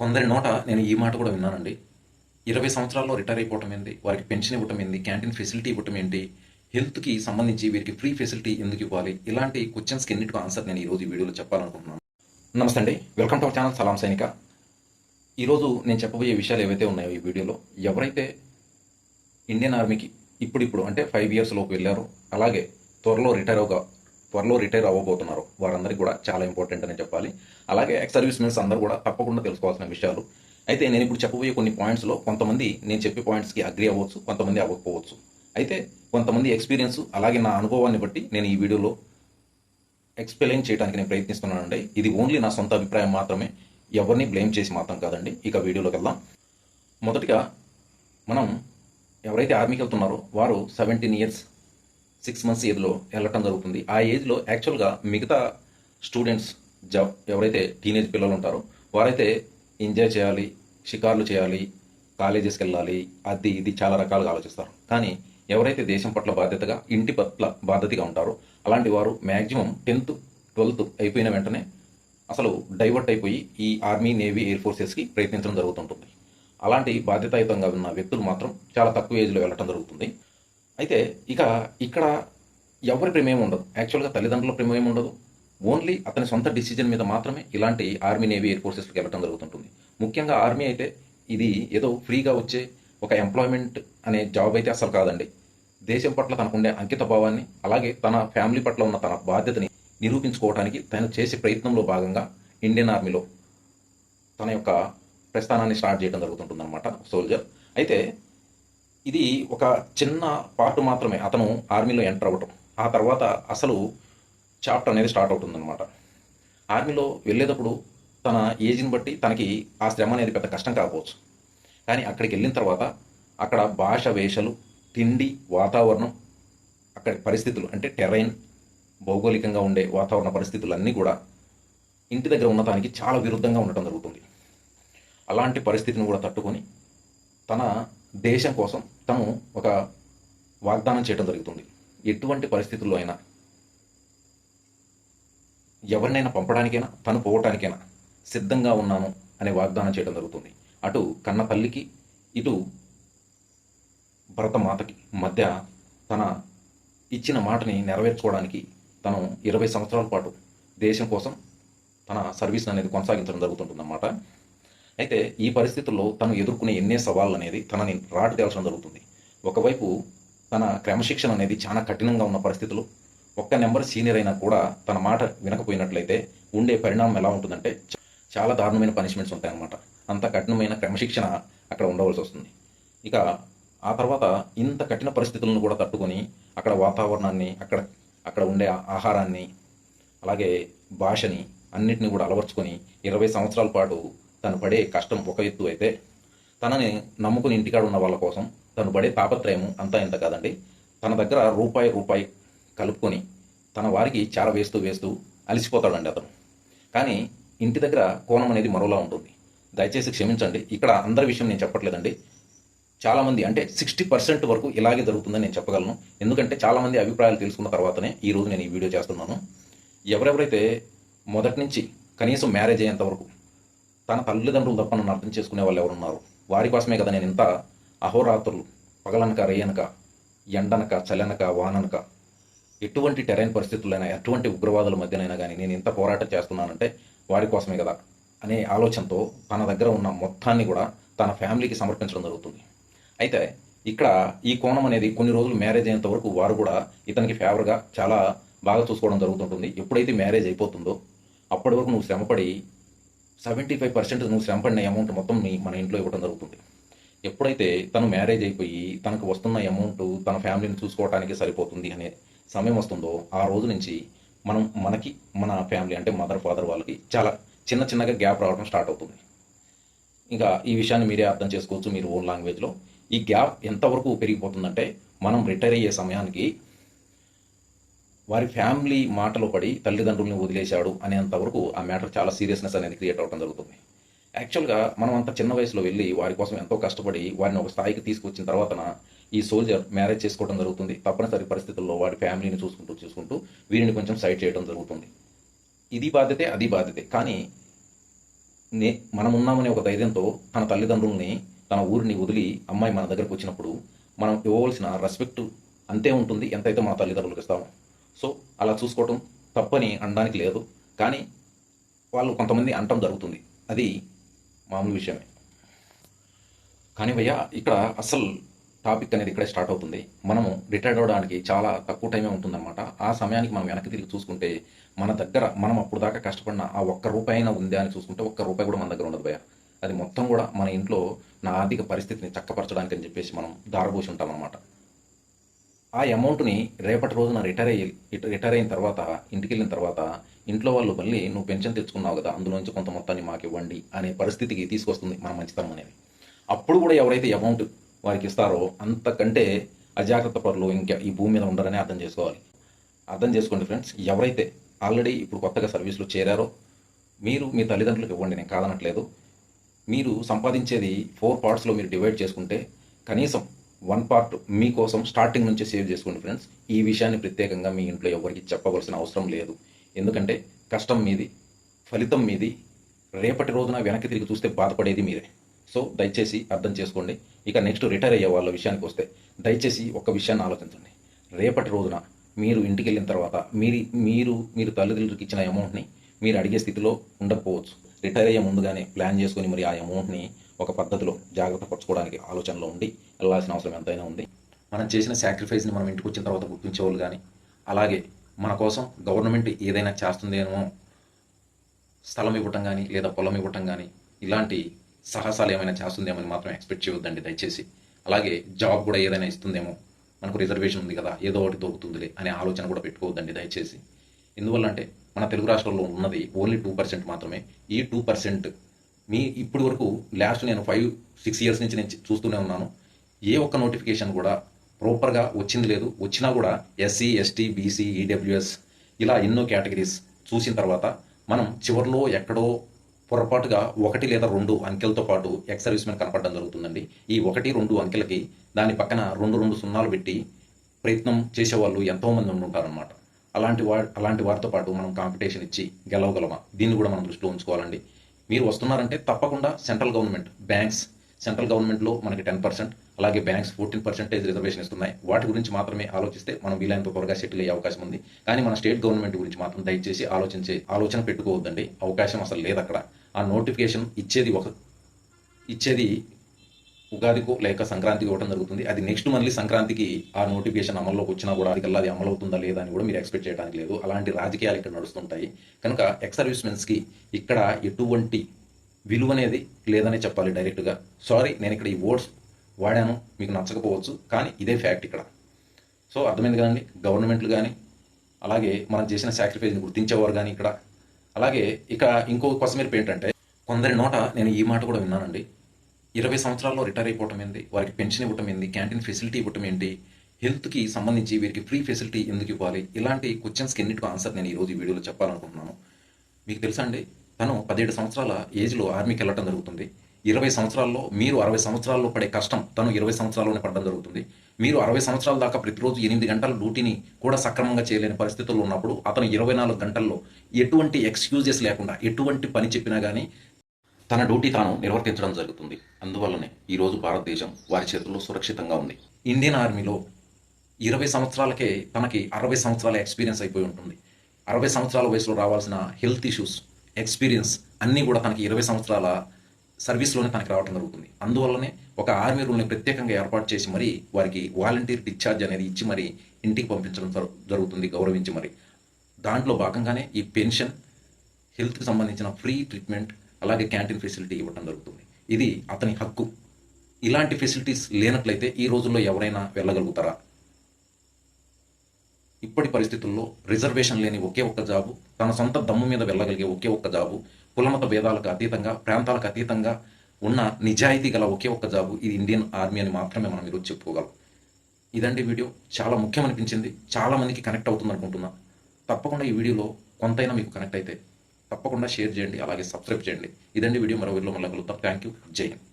కొందరి నోట నేను ఈ మాట కూడా విన్నానండి. 20 సంవత్సరాల్లో రిటైర్ అయిపోవటం ఏంది, వారికి పెన్షన్ ఇవ్వటం ఏంది, క్యాంటీన్ ఫెసిలిటీ ఇవ్వటం ఏంటి, హెల్త్కి సంబంధించి వీరికి ఫ్రీ ఫెసిలిటీ ఎందుకు ఇవ్వాలి, ఇలాంటి క్వశ్చన్స్కి ఎన్నిటికో ఆన్సర్ నేను ఈరోజు ఈ వీడియోలో చెప్పాలనుకుంటున్నాను. నమస్తే అండి, వెల్కమ్ టు అవర్ ఛానల్ సలాం సైనిక. ఈరోజు నేను చెప్పబోయే విషయాలు ఏవైతే ఉన్నాయో ఈ వీడియోలో, ఎవరైతే ఇండియన్ ఆర్మీకి ఇప్పుడు అంటే 5 ఇయర్స్ లోపు వెళ్ళారో, అలాగే త్వరలో రిటైర్ అవ్వబోతున్నారు, వారందరికీ కూడా చాలా ఇంపార్టెంట్ అని చెప్పాలి. అలాగే ఎక్స్ సర్వీస్ మెన్స్ అందరూ కూడా తప్పకుండా తెలుసుకోవాల్సిన విషయాలు. అయితే నేను ఇప్పుడు చెప్పబోయే కొన్ని పాయింట్స్లో కొంతమంది నేను చెప్పే పాయింట్స్కి అగ్రి అవ్వచ్చు, కొంతమంది అవ్వకపోవచ్చు. అయితే కొంతమంది ఎక్స్పీరియన్స్ అలాగే నా అనుభవాన్ని బట్టి నేను ఈ వీడియోలో ఎక్స్ప్లెయిన్ చేయడానికి నేను ప్రయత్నిస్తున్నానండి. ఇది ఓన్లీ నా సొంత అభిప్రాయం మాత్రమే, ఎవరిని బ్లేమ్ చేసి మాత్రం కాదండి. ఇక వీడియోలోకి వెళ్దాం. మొదటిగా మనం ఎవరైతే ఆర్మీకి వెళ్తున్నారో వారు 17 ఇయర్స్ 6 మంత్స్ ఏజ్లో వెళ్ళటం జరుగుతుంది. ఆ ఏజ్లో యాక్చువల్గా మిగతా స్టూడెంట్స్ ఎవరైతే టీనేజ్ పిల్లలు ఉంటారో వారైతే ఎంజాయ్ చేయాలి, షికార్లు చేయాలి, కాలేజెస్కి వెళ్ళాలి, అది ఇది చాలా రకాలుగా ఆలోచిస్తారు. కానీ ఎవరైతే దేశం పట్ల బాధ్యతగా, ఇంటి పట్ల బాధ్యతగా ఉంటారో అలాంటి వారు మ్యాక్సిమం 10th 12th అయిపోయిన వెంటనే అసలు డైవర్ట్ అయిపోయి ఈ ఆర్మీ, నేవీ, ఎయిర్ ఫోర్సెస్కి ప్రయత్నించడం జరుగుతుంటుంది. అలాంటి బాధ్యతాయుతంగా ఉన్న వ్యక్తులు మాత్రం చాలా తక్కువ ఏజ్లో వెళ్ళటం జరుగుతుంది. అయితే ఇక్కడ ఎవరి ప్రమేయం ఉండదు, యాక్చువల్గా తల్లిదండ్రుల ప్రమేయం ఉండదు. ఓన్లీ అతని సొంత డిసిజన్ మీద మాత్రమే ఇలాంటి ఆర్మీ, నేవీ, ఎయిర్ ఫోర్సెస్కి వెళ్ళడం జరుగుతుంటుంది. ముఖ్యంగా ఆర్మీ అయితే ఇది ఏదో ఫ్రీగా వచ్చే ఒక ఎంప్లాయ్మెంట్ అనే జాబ్ అయితే అసలు కాదండి. దేశం పట్ల తనకుండే అంకిత భావాన్ని, అలాగే తన ఫ్యామిలీ పట్ల ఉన్న తన బాధ్యతని నిరూపించుకోవడానికి తను చేసే ప్రయత్నంలో భాగంగా ఇండియన్ ఆర్మీలో తన యొక్క ప్రస్థానాన్ని స్టార్ట్ చేయడం జరుగుతుంటుందన్నమాట సోల్జర్. అయితే ఇది ఒక చిన్న పార్ట్ మాత్రమే అతను ఆర్మీలో ఎంటర్ అవ్వటం. ఆ తర్వాత అసలు చాప్టర్ అనేది స్టార్ట్ అవుతుందన్నమాట. ఆర్మీలో వెళ్ళేటప్పుడు తన ఏజ్ని బట్టి తనకి ఆ శ్రమ అనేది పెద్ద కష్టం కాకపోవచ్చు. కానీ అక్కడికి వెళ్ళిన తర్వాత అక్కడ భాష, వేషలు, తిండి, వాతావరణం, అక్కడి పరిస్థితులు అంటే టెరైన్, భౌగోళికంగా ఉండే వాతావరణ పరిస్థితులు అన్నీ కూడా ఇంటి దగ్గర ఉన్న దానికి చాలా విరుద్ధంగా ఉండటం జరుగుతుంది. అలాంటి పరిస్థితిని కూడా తట్టుకొని తన దేశం కోసం తను ఒక వాగ్దానం చేయడం జరుగుతుంది. ఎటువంటి పరిస్థితుల్లో అయినా, ఎవరినైనా పంపడానికైనా, తను పోవటానికైనా సిద్ధంగా ఉన్నాను అనే వాగ్దానం చేయడం జరుగుతుంది. అటు కన్న తల్లికి, ఇటు భరతమాతకి మధ్య తన ఇచ్చిన మాటని నెరవేర్చుకోవడానికి తను 20 సంవత్సరాల పాటు దేశం కోసం తన సర్వీస్ అనేది కొనసాగించడం జరుగుతుంటుందన్నమాట. అయితే ఈ పరిస్థితుల్లో తను ఎదుర్కొనే ఎన్నే సవాళ్ళు అనేది తనని రాటు తేల్చడం జరుగుతుంది. ఒకవైపు తన క్రమశిక్షణ అనేది చాలా కఠినంగా ఉన్న పరిస్థితులు, ఒక్క నెంబర్ సీనియర్ అయినా కూడా తన మాట వినకపోయినట్లయితే ఉండే పరిణామం ఎలా ఉంటుందంటే చాలా దారుణమైన పనిష్మెంట్స్ ఉంటాయన్నమాట. అంత కఠినమైన క్రమశిక్షణ అక్కడ ఉండవలసి వస్తుంది. ఇక ఆ తర్వాత ఇంత కఠిన పరిస్థితులను కూడా తట్టుకొని అక్కడ వాతావరణాన్ని, అక్కడ ఉండే ఆహారాన్ని, అలాగే భాషని అన్నిటిని కూడా అలవర్చుకొని 20 సంవత్సరాల పాటు తను పడే కష్టం ఒక ఎత్తు అయితే, తనని నమ్ముకుని ఇంటికాడ ఉన్న వాళ్ళ కోసం తను పడే తాపత్రయము అంతా ఇంత కాదండి. తన దగ్గర రూపాయి కలుపుకొని తన వారికి చాలా వేస్తూ అలసిపోతాడండి అతను. కానీ ఇంటి దగ్గర కోణం అనేది మరోలా ఉంటుంది. దయచేసి క్షమించండి, ఇక్కడ అందరి విషయం నేను చెప్పట్లేదండి. చాలామంది అంటే 60% వరకు ఇలాగే జరుగుతుందని నేను చెప్పగలను. ఎందుకంటే చాలామంది అభిప్రాయాలు తెలుసుకున్న తర్వాతనే ఈరోజు నేను ఈ వీడియో చేస్తున్నాను. ఎవరెవరైతే మొదటి నుంచి కనీసం మ్యారేజ్ అయ్యేంత వరకు తన తల్లిదండ్రులు తప్ప నన్ను అర్థం చేసుకునే వాళ్ళు ఎవరున్నారు, వారి కోసమే కదా నేను ఇంత అహోరాత్రులు, పగలనక, రేయనక, ఎండనక, చలనక, వాననక, ఎటువంటి టెరైన్ పరిస్థితులైనా, ఎటువంటి ఉగ్రవాదుల మధ్యనైనా కానీ నేను ఇంత పోరాటం చేస్తున్నానంటే వారి కోసమే కదా అనే ఆలోచనతో తన దగ్గర ఉన్న మొత్తాన్ని కూడా తన ఫ్యామిలీకి సమర్పించడం జరుగుతుంది. అయితే ఇక్కడ ఈ కోణం అనేది కొన్ని రోజులు మ్యారేజ్ అయ్యేంత వరకు వారు కూడా ఇతనికి ఫేవర్గా చాలా బాగా చూసుకోవడం జరుగుతుంటుంది. ఎప్పుడైతే మ్యారేజ్ అయిపోతుందో అప్పటి వరకు నువ్వు శ్రమపడి 75% నువ్వు శ్రమపడిన అమౌంట్ మొత్తం మన ఇంట్లో ఇవ్వడం జరుగుతుంది. ఎప్పుడైతే తను మ్యారేజ్ అయిపోయి తనకు వస్తున్న అమౌంట్ తన ఫ్యామిలీని చూసుకోవడానికి సరిపోతుంది అనే సమయం వస్తుందో ఆ రోజు నుంచి మనకి మన ఫ్యామిలీ అంటే మదర్, ఫాదర్ వాళ్ళకి చాలా చిన్నగా గ్యాప్ రావడం స్టార్ట్ అవుతుంది. ఇంకా ఈ విషయాన్ని మీరే అర్థం చేసుకోవచ్చు మీరు ఓన్ లాంగ్వేజ్లో. ఈ గ్యాప్ ఎంతవరకు పెరిగిపోతుందంటే మనం రిటైర్ అయ్యే సమయానికి వారి ఫ్యామిలీ మాటలో పడి తల్లిదండ్రుల్ని వదిలేశాడు అనేంతవరకు ఆ మ్యాటర్ చాలా సీరియస్నెస్ అనేది క్రియేట్ అవ్వడం జరుగుతుంది. యాక్చువల్గా మనం అంత చిన్న వయసులో వెళ్ళి వారి కోసం ఎంతో కష్టపడి వారిని ఒక స్థాయికి తీసుకొచ్చిన తర్వాతన ఈ సోల్జర్ మ్యారేజ్ చేసుకోవడం జరుగుతుంది. తప్పనిసరి పరిస్థితుల్లో వాడి ఫ్యామిలీని చూసుకుంటూ వీరిని కొంచెం సైడ్ చేయడం జరుగుతుంది. ఇది బాధ్యతే, అది బాధ్యతే. కానీ నే మనం ఉన్నామనే ఒక ధైర్యంతో తన తల్లిదండ్రుల్ని, తన ఊరిని వదిలి అమ్మాయి మన దగ్గరకు వచ్చినప్పుడు మనం ఇవ్వవలసిన రెస్పెక్ట్ అంతే ఉంటుంది ఎంతైతే మన తల్లిదండ్రులకు ఇస్తామో. సో అలా చూసుకోవటం తప్పని అనడానికి లేదు. కానీ వాళ్ళు కొంతమంది అనటం జరుగుతుంది. అది మామూలు విషయమే. కానీ భయ్యా ఇక్కడ అసలు టాపిక్ అనేది ఇక్కడే స్టార్ట్ అవుతుంది. మనము రిటైర్డ్ అవ్వడానికి చాలా తక్కువ టైమే ఉంటుందన్నమాట. ఆ సమయానికి మనం వెనక్కి తిరిగి చూసుకుంటే మన దగ్గర మనం అప్పుడు దాకా కష్టపడిన ఆ ఒక్క రూపాయి అయినా ఉందా అని చూసుకుంటే ఒక్క రూపాయి కూడా మన దగ్గర ఉండదు భయ్యా. అది మొత్తం కూడా మన ఇంట్లో నా ఆర్థిక పరిస్థితిని చక్కపరచడానికి అని చెప్పేసి మనం దారబోసి ఉంటామన్నమాట. ఆ అమౌంట్ని రేపటి రోజున రిటైర్ అయిన తర్వాత ఇంటికి వెళ్ళిన తర్వాత ఇంట్లో వాళ్ళు మళ్ళీ నువ్వు పెన్షన్ తెచ్చుకున్నావు కదా, అందులో నుంచి కొంత మొత్తాన్ని మాకు ఇవ్వండి అనే పరిస్థితికి తీసుకొస్తుంది మన మంచితనం అనేది. అప్పుడు కూడా ఎవరైతే అమౌంట్ వారికి ఇస్తారో అంతకంటే అజాగ్రత్త పరులు ఇంకా ఈ భూమి మీద ఉండరని అర్థం చేసుకోవాలి. అర్థం చేసుకోండి ఫ్రెండ్స్. ఎవరైతే ఆల్రెడీ ఇప్పుడు కొత్తగా సర్వీస్లో చేరారో మీరు మీ తల్లిదండ్రులకు ఇవ్వండి, నేను కాదనట్లేదు. మీరు సంపాదించేది 4 పార్ట్స్లో మీరు డివైడ్ చేసుకుంటే కనీసం 1 పార్ట్ మీకోసం స్టార్టింగ్ నుంచే సేవ్ చేసుకోండి ఫ్రెండ్స్. ఈ విషయాన్ని ప్రత్యేకంగా మీ ఇంట్లో ఎవరికి చెప్పవలసిన అవసరం లేదు. ఎందుకంటే కష్టం మీది, ఫలితం మీది. రేపటి రోజున వెనక్కి తిరిగి చూస్తే బాధపడేది మీరే. సో దయచేసి అర్థం చేసుకోండి. ఇక నెక్స్ట్ రిటైర్ అయ్యే వాళ్ళ విషయానికి వస్తే దయచేసి ఒక్క విషయాన్ని ఆలోచించండి. రేపటి రోజున మీరు ఇంటికి వెళ్ళిన తర్వాత మీరు తల్లిదండ్రులకు ఇచ్చిన అమౌంట్ని మీరు అడిగే స్థితిలో ఉండకపోవచ్చు. రిటైర్ అయ్యే ముందుగానే ప్లాన్ చేసుకొని మరి ఆ అమౌంట్ని ఒక పద్ధతిలో జాగ్రత్త పరచుకోవడానికి ఆలోచనలో ఉండి వెళ్ళాల్సిన అవసరం ఎంతైనా ఉంది. మనం చేసిన సాక్రిఫైస్ని మనం ఇంటికి వచ్చిన తర్వాత గుర్తించేవాళ్ళు కానీ, అలాగే మన కోసం గవర్నమెంట్ ఏదైనా చేస్తుందేమో స్థలం ఇవ్వటం కానీ లేదా పొలం ఇవ్వటం కానీ ఇలాంటి సాహసాలు ఏమైనా చేస్తుందేమని మాత్రం ఎక్స్పెక్ట్ చేయొద్దండి దయచేసి. అలాగే జాబ్ కూడా ఏదైనా ఇస్తుందేమో, మనకు రిజర్వేషన్ ఉంది కదా ఏదో ఒకటి దొరుకుతుందిలే అనే ఆలోచన కూడా పెట్టుకోవద్దండి దయచేసి. ఎందువల్ల అంటే మన తెలుగు రాష్ట్రాల్లో ఉన్నది ఓన్లీ 2% మాత్రమే. ఈ 2% ఇప్పటి వరకు లాస్ట్ నేను 5-6 ఇయర్స్ నుంచి నేను చూస్తూనే ఉన్నాను. ఏ ఒక్క నోటిఫికేషన్ కూడా ప్రాపర్గా వచ్చింది లేదు. వచ్చినా కూడా ఎస్సీ, ఎస్టీ, బీసీ, ఈడబ్ల్యూఎస్ ఇలా ఎన్నో కేటగిరీస్ చూసిన తర్వాత మనం చివరిలో ఎక్కడో పొరపాటుగా 1 లేదా 2 అంకెలతో పాటు ఎక్స్ సర్వీస్ మెన్ కనపడడం జరుగుతుందండి. ఈ 1-2 అంకెలకి దాని పక్కన 2 సున్నాలు పెట్టి ప్రయత్నం చేసేవాళ్ళు ఎంతోమంది ఉంటారనమాట. అలాంటి వారితో పాటు మనం కాంపిటీషన్ ఇచ్చి గెలవగలమా, దీన్ని కూడా మనం దృష్టిలో ఉంచుకోవాలండి. మీరు వస్తున్నారంటే తప్పకుండా సెంట్రల్ గవర్నమెంట్లో మనకి 10%, అలాగే బ్యాంక్స్ 14% రిజర్వేషన్ ఇస్తున్నాయి. వాటి గురించి మాత్రమే ఆలోచిస్తే మనం వీలైనంత త్వరగా సెటిల్ అయ్యే అవకాశం ఉంది. కానీ మన స్టేట్ గవర్నమెంట్ గురించి మాత్రం దయచేసి ఆలోచన పెట్టుకోవద్దండి. అవకాశం అసలు లేదు అక్కడ. ఆ నోటిఫికేషన్ ఇచ్చేది ఉగాదికో లేక సంక్రాంతికి ఇవ్వడం జరుగుతుంది. అది నెక్స్ట్ మళ్ళీ సంక్రాంతికి ఆ నోటిఫికేషన్ అమల్లోకి వచ్చినా కూడా అది అమలు అవుతుందా లేదా అని కూడా మీరు ఎక్స్పెక్ట్ చేయడానికి లేదు. అలాంటి రాజకీయాలు ఇక్కడ నడుస్తుంటాయి. కనుక ఎక్స్ సర్వీస్ మెన్స్కి ఇక్కడ ఎటువంటి విలువ అనేది లేదనే చెప్పాలి డైరెక్ట్గా. సారీ, నేను ఇక్కడ ఈ వర్డ్స్ వాడాను, మీకు నచ్చకపోవచ్చు, కానీ ఇదే ఫ్యాక్ట్ ఇక్కడ. సో అర్థమైంది కదండి. గవర్నమెంట్లు కానీ అలాగే మనం చేసిన సాక్రిఫైస్ని గుర్తించేవారు కానీ ఇక్కడ. అలాగే ఇక ఇంకో కొసమెరుపు ఏంటంటే, కొందరి నోట నేను ఈ మాట కూడా విన్నానండి. 20 సంవత్సరాల్లో రిటైర్ అయిపోవటం ఏంది, వారికి పెన్షన్ ఇవ్వటం ఏంది, క్యాంటీన్ ఫెసిలిటీ ఇవ్వటం ఏంటి, హెల్త్కి సంబంధించి వీరికి ఫ్రీ ఫెసిలిటీ ఎందుకు ఇవ్వాలి, ఇలాంటి క్వశ్చన్స్కి ఎన్నిటికో ఆన్సర్ నేను ఈరోజు ఈ వీడియోలో చెప్పాలనుకుంటున్నాను. మీకు తెలుసా అండి, తను 17 సంవత్సరాల ఏజ్లో ఆర్మీకి వెళ్ళటం జరుగుతుంది. 20 సంవత్సరాల్లో మీరు 60 సంవత్సరాల్లో పడే కష్టం తను 20 సంవత్సరాల్లోనే పడడం జరుగుతుంది. మీరు 60 సంవత్సరాల దాకా ప్రతిరోజు 8 గంటల డ్యూటీని కూడా సక్రమంగా చేయలేని పరిస్థితుల్లో ఉన్నప్పుడు అతను 24 గంటల్లో ఎటువంటి ఎక్స్క్యూజెస్ లేకుండా ఎటువంటి పని చెప్పినా కానీ తన డ్యూటీ తాను నిర్వర్తించడం జరుగుతుంది. అందువల్లనే ఈరోజు భారతదేశం వారి చేతుల్లో సురక్షితంగా ఉంది. ఇండియన్ ఆర్మీలో 20 సంవత్సరాలకే తనకి 60 సంవత్సరాల ఎక్స్పీరియన్స్ అయిపోయి ఉంటుంది. 60 సంవత్సరాల వయసులో రావాల్సిన హెల్త్ ఇష్యూస్, ఎక్స్పీరియన్స్ అన్నీ కూడా తనకి 20 సంవత్సరాల సర్వీస్లోనే తనకి రావడం జరుగుతుంది. అందువల్లనే ఒక ఆర్మీ రూల్ని ప్రత్యేకంగా ఏర్పాటు చేసి మరి వారికి వాలంటీర్ డిశ్చార్జ్ అనేది ఇచ్చి మరి ఇంటికి పంపించడం జరుగుతుంది, గౌరవించి మరి. దాంట్లో భాగంగానే ఈ పెన్షన్, హెల్త్కి సంబంధించిన ఫ్రీ ట్రీట్మెంట్, అలాగే క్యాంటీన్ ఫెసిలిటీ ఇవ్వడం జరుగుతుంది. ఇది అతని హక్కు. ఇలాంటి ఫెసిలిటీస్ లేనట్లయితే ఈ రోజుల్లో ఎవరైనా వెళ్ళగలుగుతారా? ఇప్పటి పరిస్థితుల్లో రిజర్వేషన్ లేని ఒకే ఒక్క జాబు, తన సొంత దమ్ము మీద వెళ్ళగలిగే ఒకే ఒక్క జాబు, కులమత భేదాలకు అతీతంగా, ప్రాంతాలకు అతీతంగా ఉన్న నిజాయితీ గల ఒకే ఒక్క జాబు ఇది ఇండియన్ ఆర్మీ అని మాత్రమే మనం ఈరోజు చెప్పుకోగలం. ఇదండి వీడియో. చాలా ముఖ్యమనిపించింది, చాలా మందికి కనెక్ట్ అవుతుంది అనుకుంటున్నా. తప్పకుండా ఈ వీడియోలో కొంతైనా మీకు కనెక్ట్ అయితే తప్పకుండా షేర్ చేయండి, అలాగే సబ్స్క్రైబ్ చేయండి. ఇదండి వీడియో. మరో వీడియోలో మళ్ళీ కలుద్దాం. Thank you. జై హింద్.